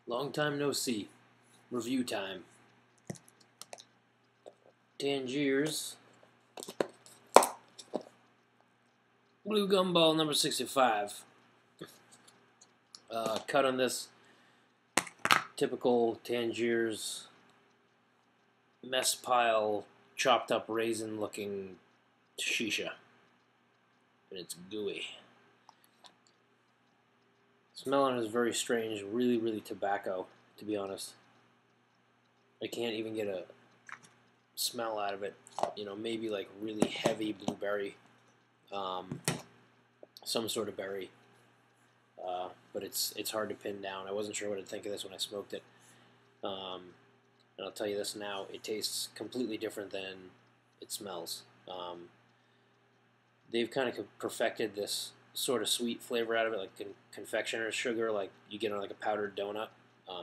Long time no see. Review time. Tangiers. Blue gumball number 65. Cut on this typical Tangiers mess pile, chopped up raisin looking shisha. And it's gooey. Smelling is very strange, really tobacco, to be honest. I can't even get a smell out of it. You know, maybe like really heavy blueberry, some sort of berry. But it's hard to pin down. I wasn't sure what to think of this when I smoked it. And I'll tell you this now, it tastes completely different than it smells. They've kind of perfected this sort of sweet flavor out of it, like confectioner's sugar, like you get on like a powdered donut,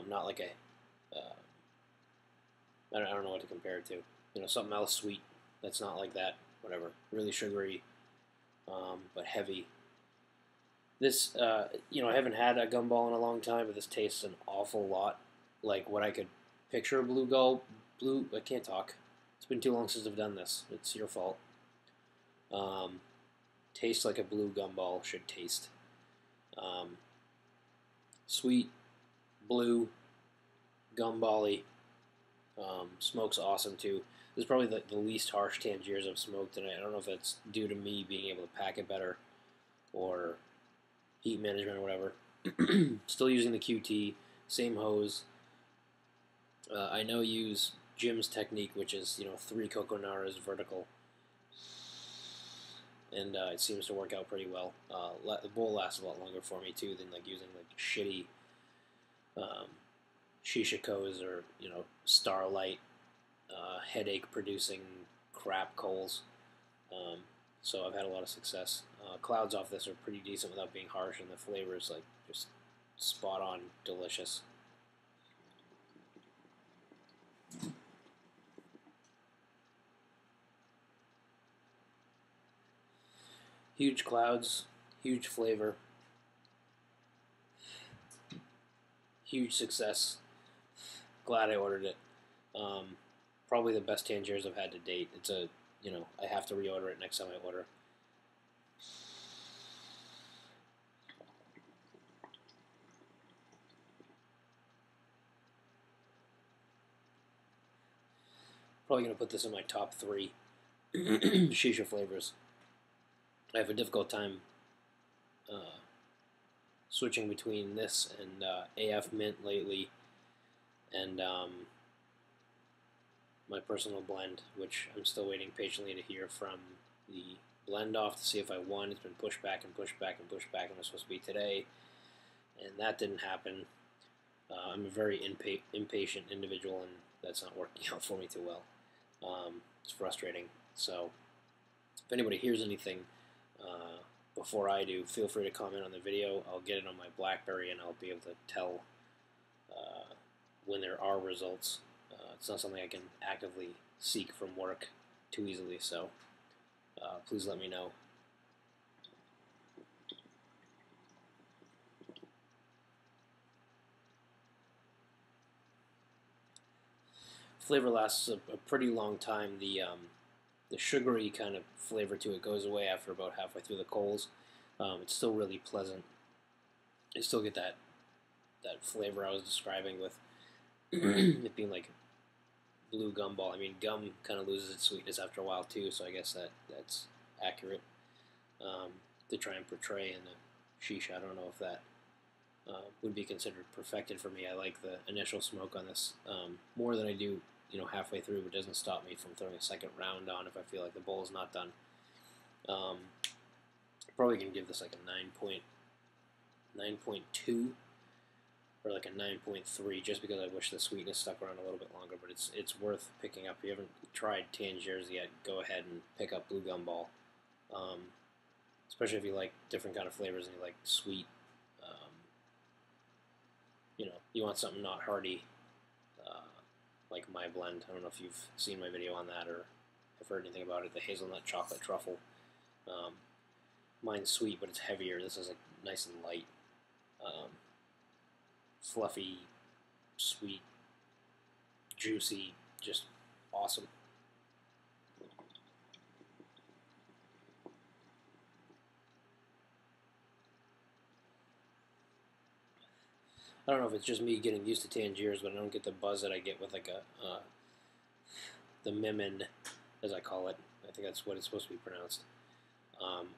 not like a, I don't know what to compare it to. You know, something else sweet that's not like that, whatever. Really sugary, but heavy. This, you know, I haven't had a gumball in a long time, but this tastes an awful lot like what I could picture a I can't talk. It's been too long since I've done this. It's your fault. Tastes like a blue gumball should taste. Sweet, blue, gumball-y. Smokes awesome too. This is probably the least harsh Tangiers I've smoked, and I don't know if that's due to me being able to pack it better or heat management or whatever. Still using the QT, same hose. I now use Jim's technique, which is, you know, 3 coconaras vertical, and it seems to work out pretty well. The bowl lasts a lot longer for me too than like using like shitty shisha coals or, you know, Starlight headache producing crap coals. So I've had a lot of success. Clouds off this are pretty decent without being harsh, and the flavor is like just spot on delicious. Huge clouds, huge flavor, huge success. Glad I ordered it. Probably the best Tangiers I've had to date. It's a, you know, I have to reorder it next time I order. Probably going to put this in my top 3 shisha flavors. I have a difficult time switching between this and AF Mint lately, and my personal blend, which I'm still waiting patiently to hear from the blend off to see if I won. It's been pushed back and pushed back and pushed back, and it was supposed to be today, and that didn't happen. I'm a very impatient individual, and that's not working out for me too well. It's frustrating. So if anybody hears anything before I do, feel free to comment on the video. I'll get it on my BlackBerry, and I'll be able to tell when there are results. It's not something I can actively seek from work too easily, so please let me know. Flavor lasts a pretty long time. The sugary kind of flavor to it goes away after about halfway through the coals. It's still really pleasant. You still get that flavor I was describing with it being like blue gumball. I mean, gum kind of loses its sweetness after a while too, so I guess that's accurate to try and portray in the shisha. I don't know if that would be considered perfected for me. I like the initial smoke on this more than I do, you know, halfway through. But it doesn't stop me from throwing a second round on if I feel like the bowl is not done. Probably gonna give this like a 9.2 or like a 9.3, just because I wish the sweetness stuck around a little bit longer. But it's worth picking up. If you haven't tried Tangiers yet, go ahead and pick up Blue Gumball. Especially if you like different kind of flavors and you like sweet. You know, you want something not hearty, like my blend. I don't know if you've seen my video on that or have heard anything about it. The hazelnut chocolate truffle. Mine's sweet, but it's heavier. This is like nice and light, fluffy, sweet, juicy, just awesome. I don't know if it's just me getting used to tangiers, but I don't get the buzz that I get with like the Mimin, as I call it. I think that's what it's supposed to be pronounced,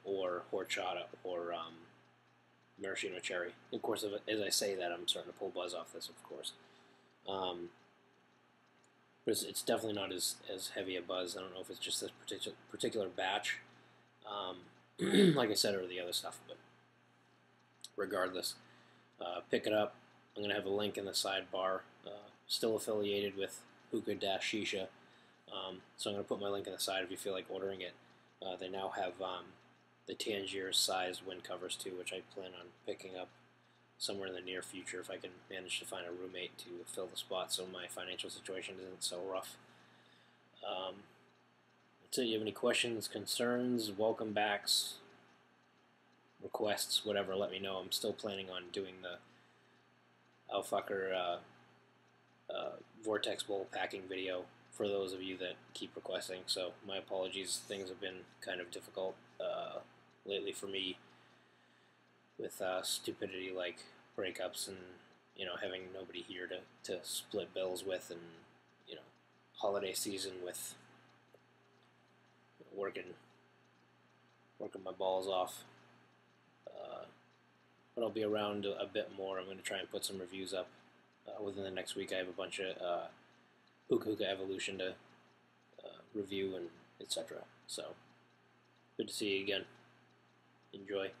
or horchata, or maraschino cherry. Of course, as I say that, I'm starting to pull buzz off this, of course. Um, but it's definitely not as heavy a buzz. I don't know if it's just this particular batch, like I said, or the other stuff. But regardless, pick it up. I'm going to have a link in the sidebar. Still affiliated with hookah-shisha. So I'm going to put my link in the side if you feel like ordering it. They now have the Tangiers size wind covers too, which I plan on picking up somewhere in the near future if I can manage to find a roommate to fill the spot so my financial situation isn't so rough. That's it. You have any questions, concerns, welcome backs, requests, whatever, let me know. I'm still planning on doing the Alfucker Vortex Bowl packing video for those of you that keep requesting. So my apologies. Things have been kind of difficult lately for me with stupidity like breakups and having nobody here to split bills with, and holiday season with working my balls off. But I'll be around a bit more. I'm going to try and put some reviews up within the next week. I have a bunch of hookah evolution to review and etc. So good to see you again. Enjoy.